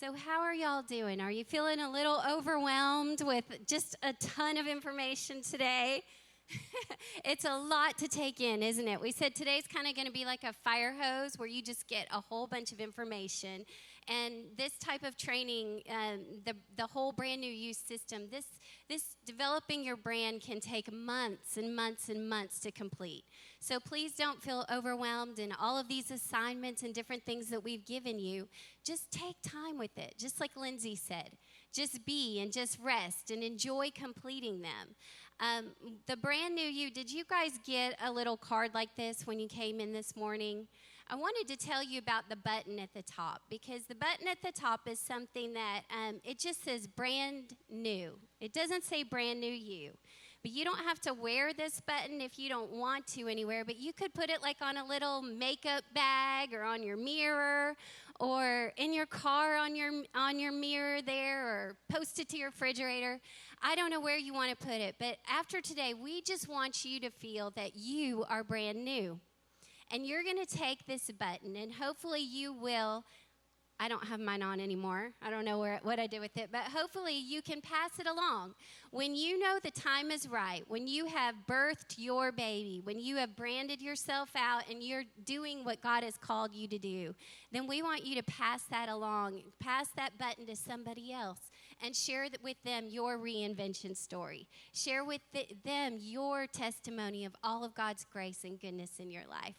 So how are y'all doing? Are you feeling a little overwhelmed with just a ton of information today? It's a lot to take in, isn't it? We said today's kind of going to be like a fire hose where you just get a whole bunch of information. And this type of training, the whole brand new youth system, this developing your brand can take months and months and months to complete. So please don't feel overwhelmed in all of these assignments and different things that we've given you. Just take time with it, just like Lindsay said. Just be and just rest and enjoy completing them. The brand new you, did you guys get a little card like this when you came in this morning? I wanted to tell you about the button at the top, because the button at the top is something that it just says brand new. It doesn't say brand new you. But you don't have to wear this button if you don't want to anywhere, but you could put it like on a little makeup bag or on your mirror or in your car on your mirror there, or post it to your refrigerator. I don't know where you want to put it, but after today, we just want you to feel that you are brand new. And you're going to take this button, and hopefully you will. I don't have mine on anymore. I don't know what I did with it, but hopefully you can pass it along. When you know the time is right, when you have birthed your baby, when you have branded yourself out and you're doing what God has called you to do, then we want you to pass that along, pass that button to somebody else, and share with them your reinvention story. Share with them your testimony of all of God's grace and goodness in your life.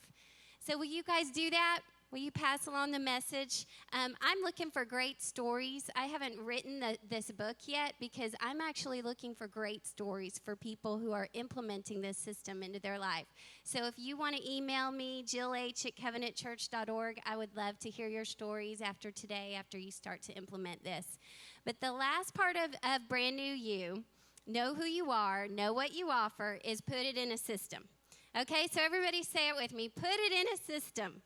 So will you guys do that? Will you pass along the message? I'm looking for great stories. I haven't written this book yet because I'm actually looking for great stories for people who are implementing this system into their life. So if you want to email me, jillh@covenantchurch.org, I would love to hear your stories after today, after you start to implement this. But the last part of Brand New You, know who you are, know what you offer, is put it in a system. Okay, so everybody say it with me. Put it in a system.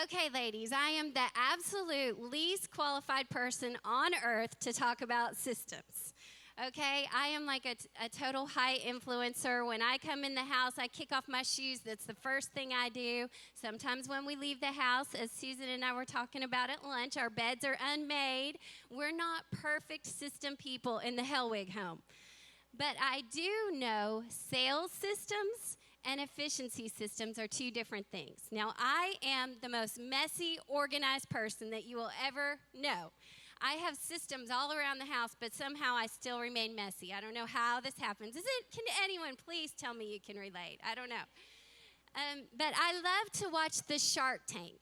Okay, ladies, I am the absolute least qualified person on earth to talk about systems. Okay, I am like a total high influencer. When I come in the house, I kick off my shoes. That's the first thing I do. Sometimes when we leave the house, as Susan and I were talking about at lunch, our beds are unmade. We're not perfect system people in the Hellwig home. But I do know sales systems and efficiency systems are two different things. Now, I am the most messy, organized person that you will ever know. I have systems all around the house, but somehow I still remain messy. I don't know how this happens. Can anyone please tell me you can relate? I don't know. But I love to watch the Shark Tank.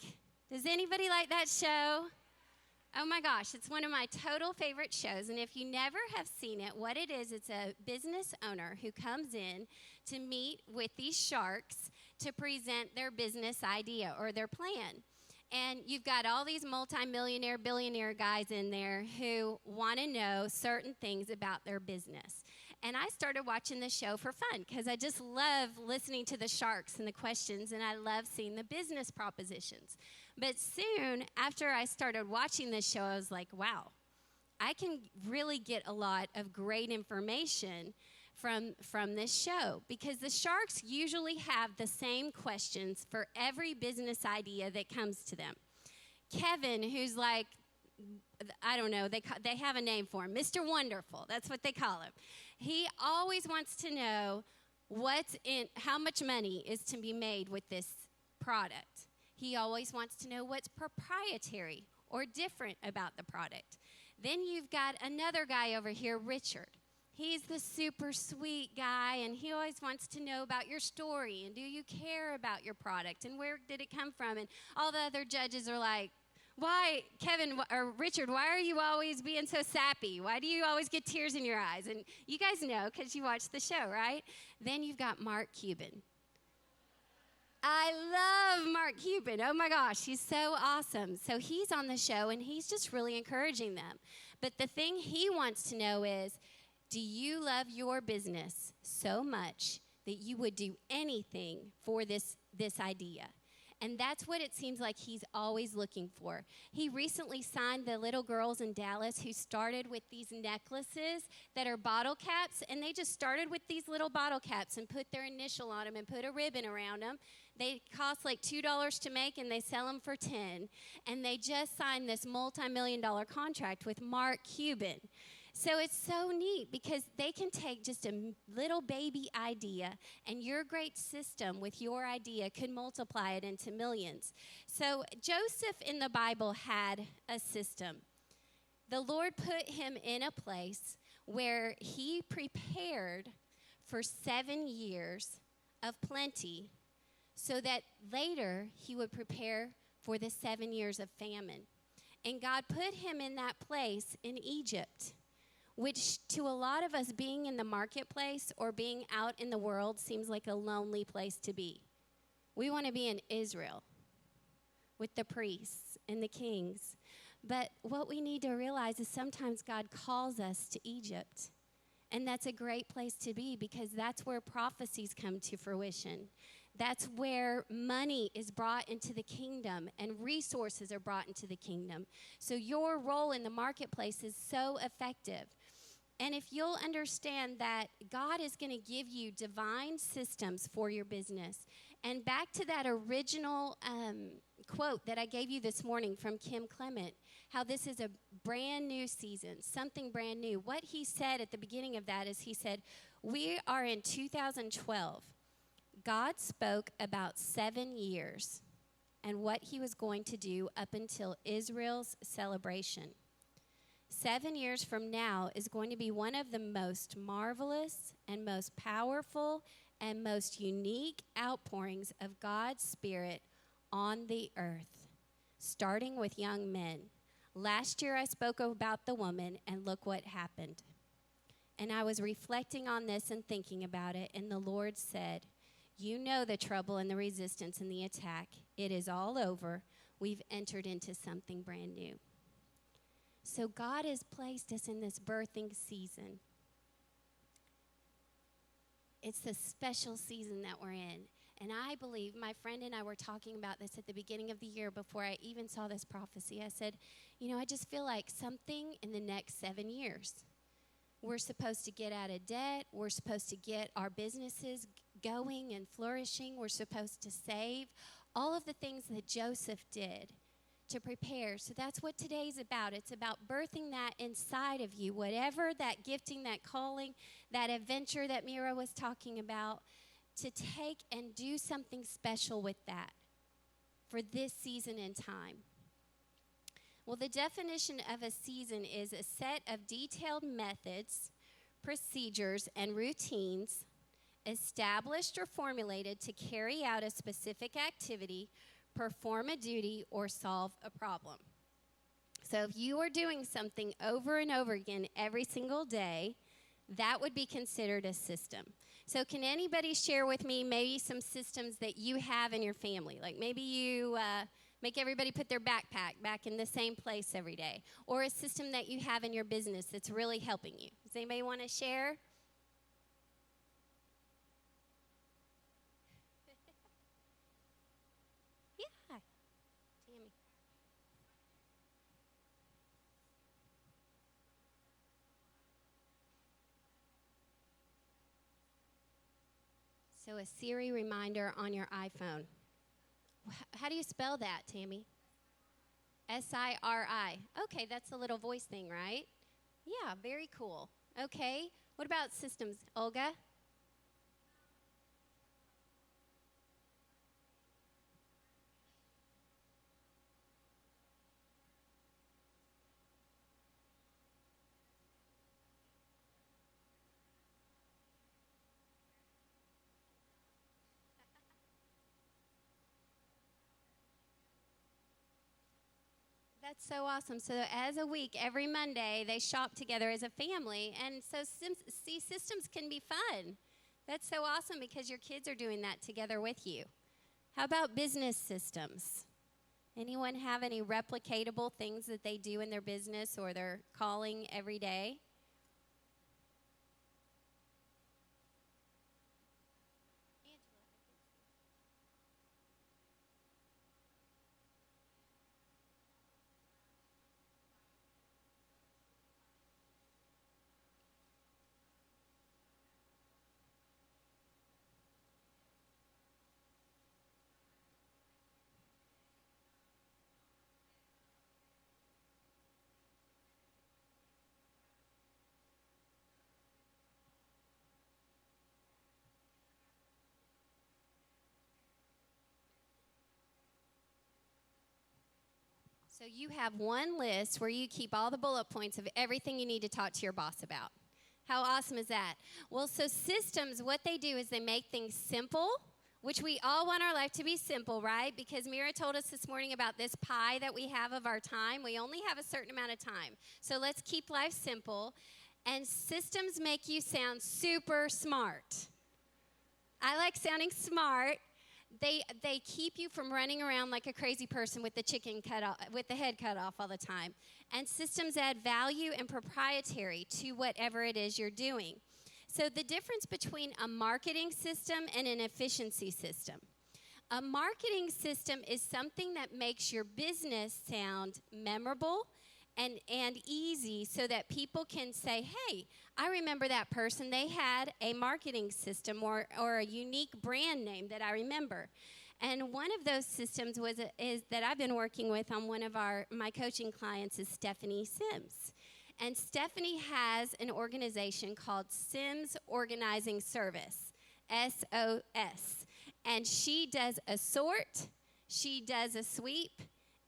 Does anybody like that show? Oh my gosh, it's one of my total favorite shows, and if you never have seen it, what it is, it's a business owner who comes in to meet with these sharks to present their business idea or their plan. And you've got all these multimillionaire, billionaire guys in there who want to know certain things about their business. And I started watching the show for fun because I just love listening to the sharks and the questions, and I love seeing the business propositions. But soon after I started watching this show, I was like, wow, I can really get a lot of great information from this show, because the sharks usually have the same questions for every business idea that comes to them. Kevin, who's like, I don't know, they have a name for him, Mr. Wonderful, that's what they call him. He always wants to know how much money is to be made with this product. He always wants to know what's proprietary or different about the product. Then you've got another guy over here, Richard. He's the super sweet guy, and he always wants to know about your story, and do you care about your product, and where did it come from? And all the other judges are like, why, Kevin, or Richard, why are you always being so sappy? Why do you always get tears in your eyes? And you guys know because you watch the show, right? Then you've got Mark Cuban. I love Mark Cuban. Oh, my gosh, he's so awesome. So he's on the show, and he's just really encouraging them. But the thing he wants to know is, do you love your business so much that you would do anything for this idea? And that's what it seems like he's always looking for. He recently signed the little girls in Dallas who started with these necklaces that are bottle caps, and they just started with these little bottle caps and put their initial on them and put a ribbon around them. They cost like $2 to make, and they sell them for $10. And they just signed this multi-million-dollar contract with Mark Cuban. So it's so neat because they can take just a little baby idea, and your great system with your idea could multiply it into millions. So Joseph in the Bible had a system. The Lord put him in a place where he prepared for 7 years of plenty so that later he would prepare for the 7 years of famine. And God put him in that place in Egypt, which to a lot of us, being in the marketplace or being out in the world seems like a lonely place to be. We want to be in Israel with the priests and the kings. But what we need to realize is sometimes God calls us to Egypt. And that's a great place to be because that's where prophecies come to fruition. That's where money is brought into the kingdom and resources are brought into the kingdom. So your role in the marketplace is so effective. And if you'll understand that God is going to give you divine systems for your business. And back to that original quote that I gave you this morning from Kim Clement, how this is a brand new season, something brand new. What he said at the beginning of that is he said, we are in 2012. God spoke about 7 years and what he was going to do up until Israel's celebration. 7 years from now is going to be one of the most marvelous and most powerful and most unique outpourings of God's Spirit on the earth, starting with young men. Last year I spoke about the woman, and look what happened. And I was reflecting on this and thinking about it, and the Lord said, you know the trouble and the resistance and the attack. It is all over. We've entered into something brand new. So God has placed us in this birthing season. It's a special season that we're in. And I believe, my friend and I were talking about this at the beginning of the year before I even saw this prophecy. I said, I just feel like something in the next 7 years. We're supposed to get out of debt. We're supposed to get our businesses going and flourishing. We're supposed to save. All of the things that Joseph did to prepare. So that's what today's about. It's about birthing that inside of you, whatever that gifting, that calling, that adventure that Mira was talking about, to take and do something special with that for this season and time. Well, the definition of a season is a set of detailed methods, procedures, and routines established or formulated to carry out a specific activity, perform a duty, or solve a problem. So if you are doing something over and over again every single day, that would be considered a system. So can anybody share with me maybe some systems that you have in your family? Like maybe you make everybody put their backpack back in the same place every day, or a system that you have in your business that's really helping you. Does anybody want to share? Yeah, Tammy. So a Siri reminder on your iPhone. How do you spell that, Tammy? S-I-R-I. Okay, that's a little voice thing, right? Yeah, very cool. Okay, what about systems, Olga? That's so awesome. So as a week, every Monday, they shop together as a family. And so systems can be fun. That's so awesome because your kids are doing that together with you. How about business systems? Anyone have any replicatable things that they do in their business or their calling every day? So you have one list where you keep all the bullet points of everything you need to talk to your boss about. How awesome is that? Well, so systems, what they do is they make things simple, which we all want our life to be simple, right? Because Mira told us this morning about this pie that we have of our time. We only have a certain amount of time. So let's keep life simple. And systems make you sound super smart. I like sounding smart. They keep you from running around like a crazy person with the head cut off all the time. And systems add value and proprietary to whatever it is you're doing. So the difference between a marketing system and an efficiency system. A marketing system is something that makes your business sound memorable and easy so that people can say, hey, I remember that person. They had a marketing system or a unique brand name that I remember. And one of those systems is that I've been working with on one of my coaching clients is Stephanie Sims. And Stephanie has an organization called Sims Organizing Service, SOS. And she does a sort, she does a sweep,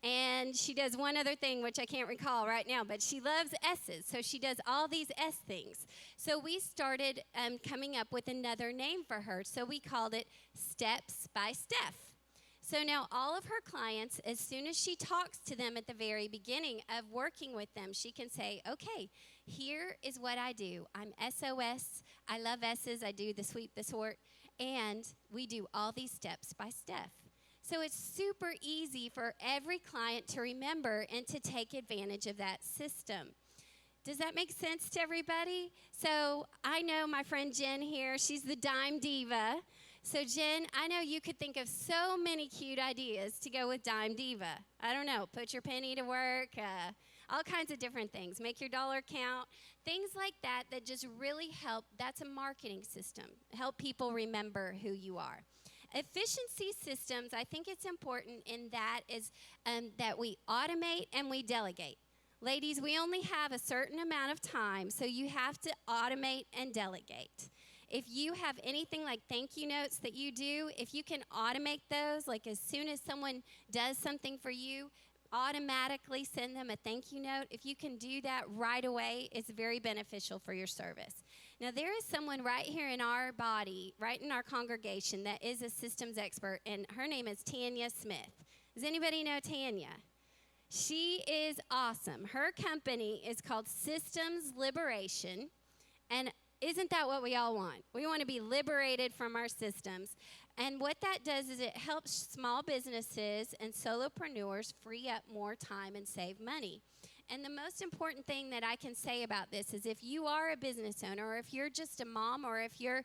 and she does one other thing, which I can't recall right now, but she loves S's, so she does all these S things. So we started coming up with another name for her, so we called it Steps by Steph. So now all of her clients, as soon as she talks to them at the very beginning of working with them, she can say, okay, here is what I do. I'm SOS, I love S's, I do the sweep, the sort, and we do all these steps by Steph. So it's super easy for every client to remember and to take advantage of that system. Does that make sense to everybody? So I know my friend Jen here, she's the Dime Diva. So Jen, I know you could think of so many cute ideas to go with Dime Diva. I don't know, put your penny to work, all kinds of different things. Make your dollar count, things like that that just really help. That's a marketing system. Help people remember who you are. Efficiency systems, I think it's important in that is that we automate and we delegate. Ladies, we only have a certain amount of time, so you have to automate and delegate. If you have anything like thank you notes that you do, if you can automate those, like as soon as someone does something for you, automatically send them a thank you note. If you can do that right away, it's very beneficial for your service. Now, there is someone right here in our body, right in our congregation, that is a systems expert, and her name is Tanya Smith. Does anybody know Tanya? She is awesome. Her company is called Systems Liberation, and isn't that what we all want? We want to be liberated from our systems. And what that does is it helps small businesses and solopreneurs free up more time and save money. And the most important thing that I can say about this is if you are a business owner or if you're just a mom or if you're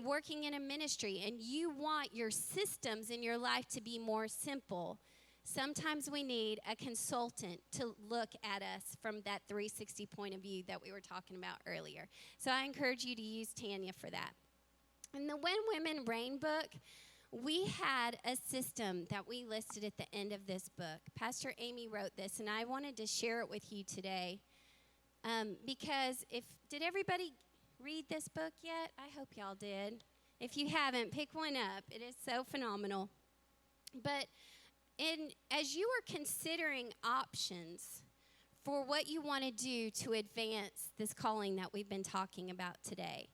working in a ministry and you want your systems in your life to be more simple, sometimes we need a consultant to look at us from that 360 point of view that we were talking about earlier. So I encourage you to use Tanya for that. In the When Women Reign book, we had a system that we listed at the end of this book. Pastor Amy wrote this, and I wanted to share it with you today because did everybody read this book yet? I hope y'all did. If you haven't, pick one up. It is so phenomenal. But as you are considering options for what you want to do to advance this calling that we've been talking about today,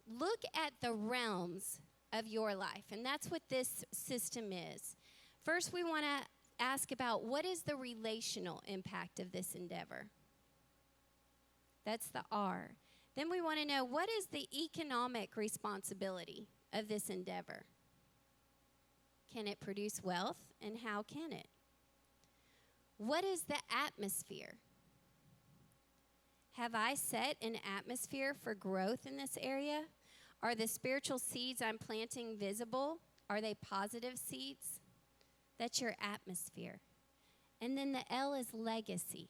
look at the realms of your life, and that's what this system is. First, we want to ask about what is the relational impact of this endeavor. That's the R. Then we want to know what is the economic responsibility of this endeavor. Can it produce wealth, and how can it? What is the atmosphere? Have I set an atmosphere for growth in this area? Are the spiritual seeds I'm planting visible? Are they positive seeds? That's your atmosphere. And then the L is legacy.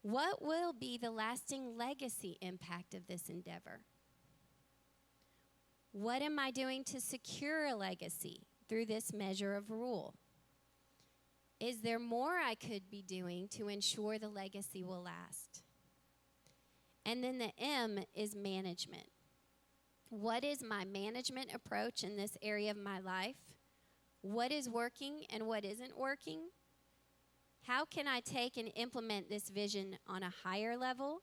What will be the lasting legacy impact of this endeavor? What am I doing to secure a legacy through this measure of rule? Is there more I could be doing to ensure the legacy will last? And then the M is management. What is my management approach in this area of my life? What is working and what isn't working? How can I take and implement this vision on a higher level?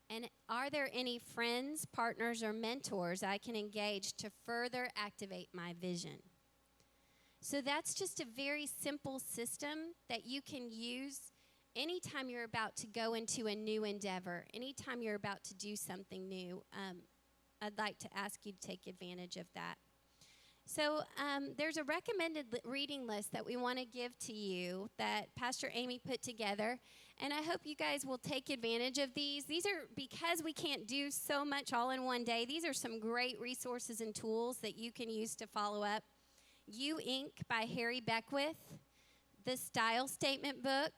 And are there any friends, partners, or mentors I can engage to further activate my vision? So that's just a very simple system that you can use anytime you're about to go into a new endeavor, anytime you're about to do something new. I'd like to ask you to take advantage of that. So there's a recommended reading list that we want to give to you that Pastor Amy put together, and I hope you guys will take advantage of these. These are, because we can't do so much all in one day, these are some great resources and tools that you can use to follow up. You Inc. by Harry Beckwith, the Style Statement book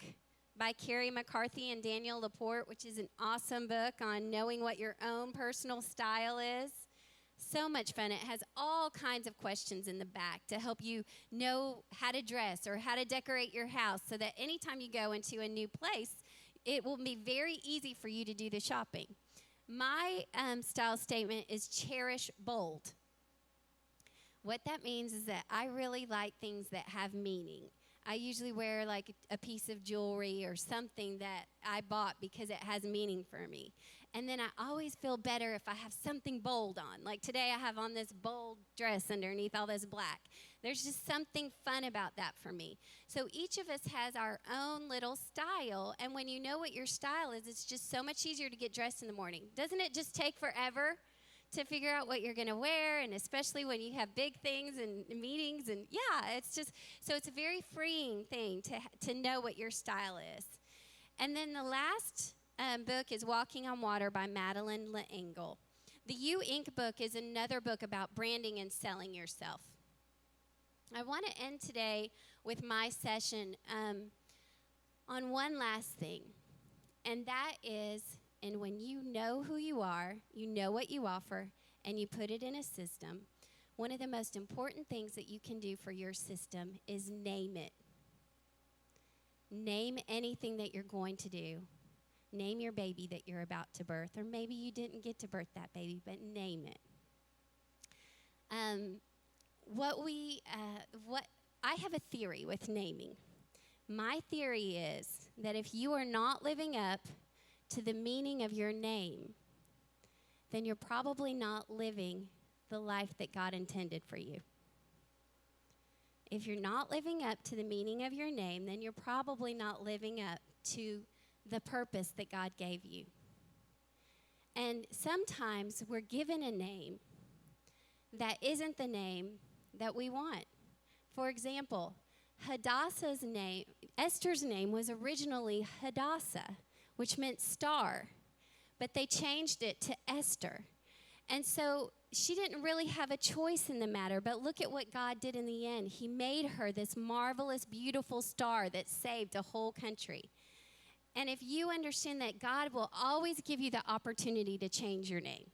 by Carrie McCarthy and Daniel Laporte, which is an awesome book on knowing what your own personal style is. So much fun. It has all kinds of questions in the back to help you know how to dress or how to decorate your house so that anytime you go into a new place, it will be very easy for you to do the shopping. My style statement is cherish bold. What that means is that I really like things that have meaning. I usually wear like a piece of jewelry or something that I bought because it has meaning for me. And then I always feel better if I have something bold on. Like today I have on this bold dress underneath all this black. There's just something fun about that for me. So each of us has our own little style. And when you know what your style is, it's just so much easier to get dressed in the morning. Doesn't it just take forever to figure out what you're going to wear, and especially when you have big things and meetings, and it's just, so it's a very freeing thing to know what your style is. And then the last book is Walking on Water by Madeline L'Engle. The You Inc. book is another book about branding and selling yourself. I want to end today with my session on one last thing, and that is, and when you know who you are, you know what you offer, and you put it in a system, one of the most important things that you can do for your system is name it. Name anything that you're going to do. Name your baby that you're about to birth, or maybe you didn't get to birth that baby, but name it. I have a theory with naming. My theory is that if you are not living up to the meaning of your name, then you're probably not living the life that God intended for you. If you're not living up to the meaning of your name, then you're probably not living up to the purpose that God gave you. And sometimes we're given a name that isn't the name that we want. For example, Esther's name was originally Hadassah, which meant star, but they changed it to Esther. And so she didn't really have a choice in the matter, but look at what God did in the end. He made her this marvelous, beautiful star that saved a whole country. And if you understand that God will always give you the opportunity to change your name.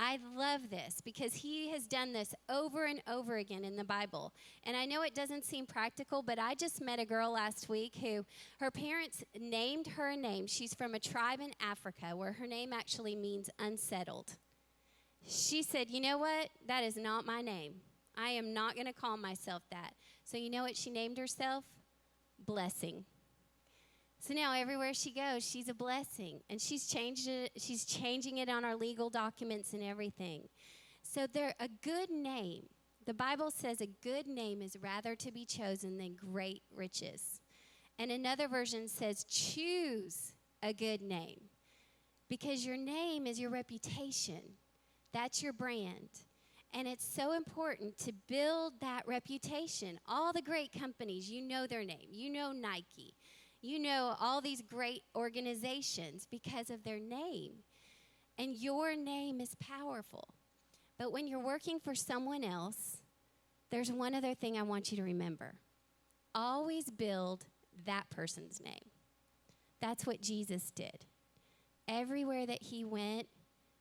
I love this because he has done this over and over again in the Bible. And I know it doesn't seem practical, but I just met a girl last week who her parents named her a name. She's from a tribe in Africa where her name actually means unsettled. She said, you know what? That is not my name. I am not going to call myself that. So you know what she named herself? Blessing. So now everywhere she goes, she's a blessing. And she's changing it on our legal documents and everything. So they're a good name. The Bible says a good name is rather to be chosen than great riches. And another version says choose a good name. Because your name is your reputation. That's your brand. And it's so important to build that reputation. All the great companies, you know their name. You know Nike. You know all these great organizations because of their name. And your name is powerful. But when you're working for someone else, there's one other thing I want you to remember. Always build that person's name. That's what Jesus did. Everywhere that he went,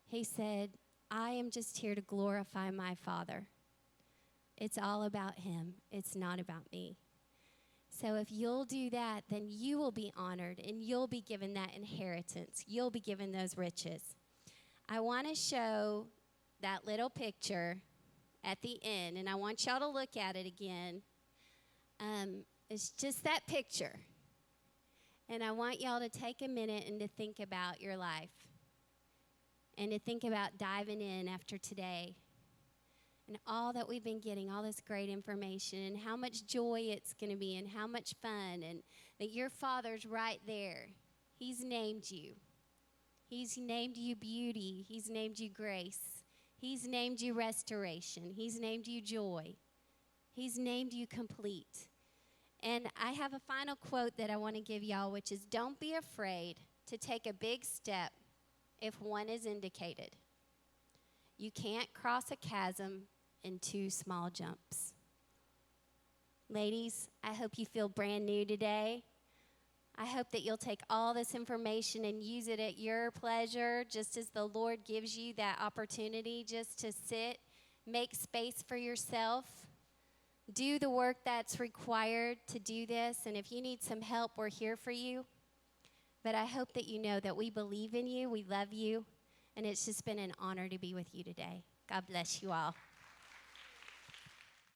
he said, I am just here to glorify my Father. It's all about him. It's not about me. So if you'll do that, then you will be honored and you'll be given that inheritance. You'll be given those riches. I want to show that little picture at the end, and I want y'all to look at it again. It's just that picture. And I want y'all to take a minute and to think about your life and to think about diving in after today and all that we've been getting, all this great information and how much joy it's going to be and how much fun, and that your Father's right there. He's named you. He's named you beauty. He's named you grace. He's named you restoration. He's named you joy. He's named you complete. And I have a final quote that I want to give y'all, which is, don't be afraid to take a big step if one is indicated. You can't cross a chasm in 2 small jumps. Ladies, I hope you feel brand new today. I hope that you'll take all this information and use it at your pleasure, just as the Lord gives you that opportunity just to sit, make space for yourself, do the work that's required to do this. And if you need some help, we're here for you. But I hope that you know that we believe in you, we love you, and it's just been an honor to be with you today. God bless you all.